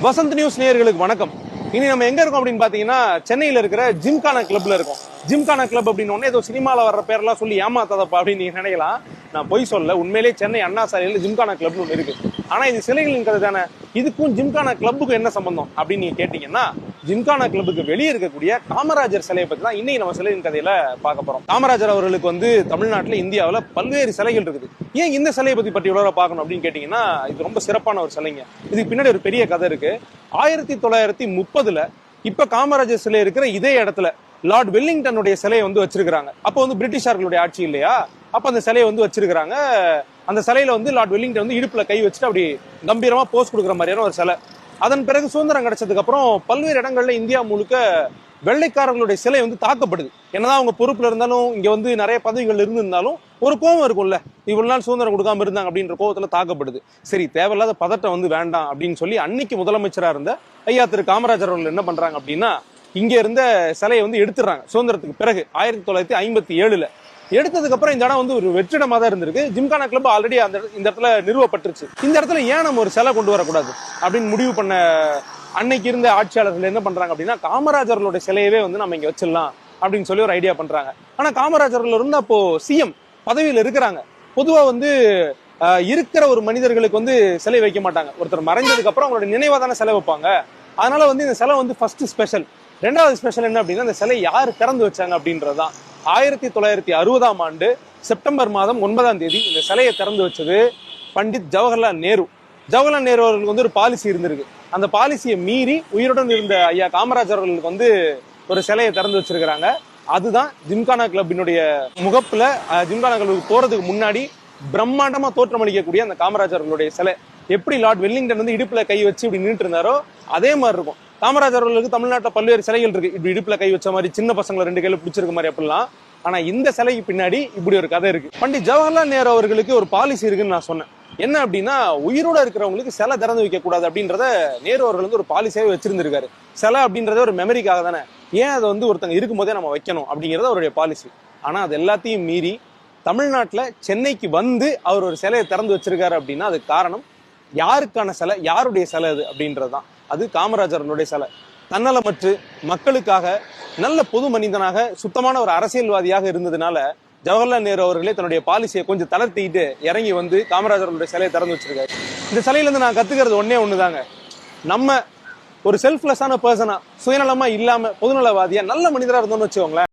Vasanth news நேயர்களுக்கு வணக்கம். இனி நம்ம எங்க இருக்கோம் அப்படின்னு பாத்தீங்கன்னா, சென்னையில இருக்கிற ஜிம்கானா கிளப்ல இருக்கோம். ஜிம்கானா கிளப் அப்படின்னு ஒன்னே ஏதோ சினிமால வர்ற பேர்லாம் சொல்லி ஏமாத்தாதப்பா அப்படின்னு நீங்க நினைக்கலாம். நான் பொய் சொல்ல, உண்மையிலேயே சென்னை அண்ணா சாலையில ஜிம்கானா கிளப்னு ஒன்று இருக்கு. ஆனா இது சிலைகளின் கதை தானே. இதுக்கும் ஜிம்கானா கிளப்புக்கும் என்ன சம்பந்தம் அப்படின்னு நீங்க கேட்டீங்கன்னா, ஜிம்கானா கிளப்புக்கு வெளியே இருக்கக்கூடிய காமராஜர் சிலையை பத்தி தான் இன்னைக்கு நம்ம சிலையின் கதையில பார்க்க போறோம். காமராஜர் அவர்களுக்கு தமிழ்நாட்டில் இந்தியாவில் பல்வேறு சிலைகள் இருக்குது. ஏன் இந்த சிலையை பத்தி பார்க்கணும் அப்படின்னு கேட்டீங்கன்னா, இது ரொம்ப சிறப்பான ஒரு சிலைங்க. இதுக்கு பின்னாடி ஒரு பெரிய கதை இருக்கு. 1930 இப்ப காமராஜர் சிலை இருக்கிற இதே இடத்துல லார்ட் வெல்லிங்டனுடைய சிலையை வச்சிருக்காங்க. அப்போ பிரிட்டிஷார்களுடைய ஆட்சி இல்லையா, அப்ப அந்த சிலையை வச்சிருக்காங்க. அந்த சிலையில லார்ட் வெல்லிங்டன் இடுப்புல கை வச்சுட்டு அப்படி கம்பீரமா போஸ் கொடுக்குற மாதிரியான ஒரு சிலை. அதன் பிறகு சுதந்திரம் கிடைச்சதுக்கு அப்புறம் பல்வேறு இடங்கள்ல இந்தியா முழுக்க வெள்ளைக்காரர்களுடைய சிலை தாக்கப்படுது. என்னதான் அவங்க பொறுப்புல இருந்தாலும், இங்க நிறைய பதவிகள் இருந்திருந்தாலும் ஒரு கோபம் இருக்கும்ல, இவ்வளவு நாள் சுதந்திரம் கொடுக்காம இருந்தாங்க அப்படின்ற கோபத்துல தாக்கப்படுது. சரி, தேவையில்லாத பதட்டம் வேண்டாம் அப்படின்னு சொல்லி அன்னைக்கு முதலமைச்சரா இருந்த ஐயா திரு காமராஜர் அவர்கள் என்ன பண்றாங்க அப்படின்னா, இங்க இருந்த சிலையை எடுத்துறாங்க. சுதந்திரத்துக்கு பிறகு 1957 எடுத்ததுக்கு அப்புறம் இந்த இடம் ஒரு வெற்றிடமா தான் இருந்திருக்கு. ஜிம்கானா கிளப் ஆல்ரெடி இந்த இடத்துல நிறுவப்பட்டுருச்சு. இந்த இடத்துல ஏன் நம்ம ஒரு சிலை கொண்டு வரக்கூடாது அப்படின்னு முடிவு பண்ண அன்னைக்கு இருந்த ஆட்சியாளர்கள் என்ன பண்றாங்க அப்படின்னா, காமராஜர்களுடைய சிலையவே நம்ம இங்க வச்சிடலாம் அப்படின்னு சொல்லி ஒரு ஐடியா பண்றாங்க. ஆனா காமராஜர்கள் அப்போ சிஎம் பதவியில் இருக்கிறாங்க. பொதுவா இருக்கிற ஒரு மனிதர்களுக்கு சிலை வைக்க மாட்டாங்க. ஒருத்தர் மறைஞ்சதுக்கு அப்புறம் அவங்களோட நினைவா தானே சிலை வைப்பாங்க. அதனால இந்த சிலை ஃபர்ஸ்ட் ஸ்பெஷல். ரெண்டாவது ஸ்பெஷல் என்ன அப்படின்னா, இந்த சிலை யாரு திறந்து வச்சாங்க அப்படின்றதுதான். 1960ஆம் ஆண்டு செப்டம்பர் மாதம் 9ஆம் தேதி இந்த சிலையை திறந்து வச்சது பண்டிட் ஜவஹர்லால் நேரு. ஜவஹர்லால் நேரு அவர்களுக்கு ஒரு பாலிசி இருந்திருக்கு. அந்த பாலிசியை மீறி உயிருடன் இருந்த ஐயா காமராஜர் அவர்களுக்கு ஒரு சிலையை திறந்து வச்சிருக்கிறாங்க. அதுதான் ஜிம்கானா கிளப்பினுடைய முகப்புல ஜிம்கானா கிளப்புக்கு போறதுக்கு முன்னாடி பிரம்மாண்டமா தோற்றமளிக்கக்கூடிய அந்த காமராஜர்களுடைய சிலை. எப்படி லார்ட் வெல்லிங்டன் இடுப்புல கை வச்சு இப்படி நின்றுட்டு இருந்தாரோ அதே மாதிரி இருக்கும். காமராஜர் அவர்களுக்கு தமிழ்நாட்டில் பல்வேறு சிலைகள் இருக்கு. இப்படி இடுப்புல கை வச்ச மாதிரி, சின்ன பசங்களை 2 கையில பிடிச்சிருக்க மாதிரி அப்படிலாம். ஆனா இந்த சிலைக்கு பின்னாடி இப்படி ஒரு கதை இருக்கு. பண்டிட் ஜவஹர்லால் நேரு அவர்களுக்கு ஒரு பாலிசி இருக்குன்னு நான் சொன்னேன். என்ன அப்படின்னா, உயிரோட இருக்கிறவங்களுக்கு சிலை திறந்து வைக்க கூடாது அப்படின்றத நேரு அவர்கள் ஒரு பாலிசியாவே வச்சிருந்திருக்காரு. சிலை அப்படின்றத ஒரு மெமரிக்காக தானே, ஏன் அதை ஒருத்தங்க இருக்கும் போதே நம்ம வைக்கணும் அப்படிங்கறது அவருடைய பாலிசி. ஆனா அது எல்லாத்தையும் மீறி தமிழ்நாட்டில் சென்னைக்கு அவர் ஒரு சிலையை திறந்து வச்சிருக்காரு அப்படின்னா, அதுக்கு காரணம் யாருக்கான சிலை, யாருடைய சிலை அது அப்படின்றதுதான். அது காமராஜர்களுடைய சிலை. தன்னலமற்று மக்களுக்காக நல்ல பொது மனிதனாக சுத்தமான ஒரு அரசியல்வாதியாக இருந்ததுனால ஜவஹர்லால் நேரு அவர்களே தன்னுடைய பாலிசியை கொஞ்சம் தளர்த்திட்டு இறங்கி காமராஜர்களுடைய சிலையை திறந்து வச்சிருக்காரு. இந்த சிலையில நான் கத்துக்கிறது ஒண்ணுதாங்க. நம்ம ஒரு செல்ஃப்லெஸ்ஸான பர்சனா, சுயநலமா இல்லாம பொதுநலவாதியா நல்ல மனிதரா இருந்தோம்னு வச்சுக்கோங்களேன்,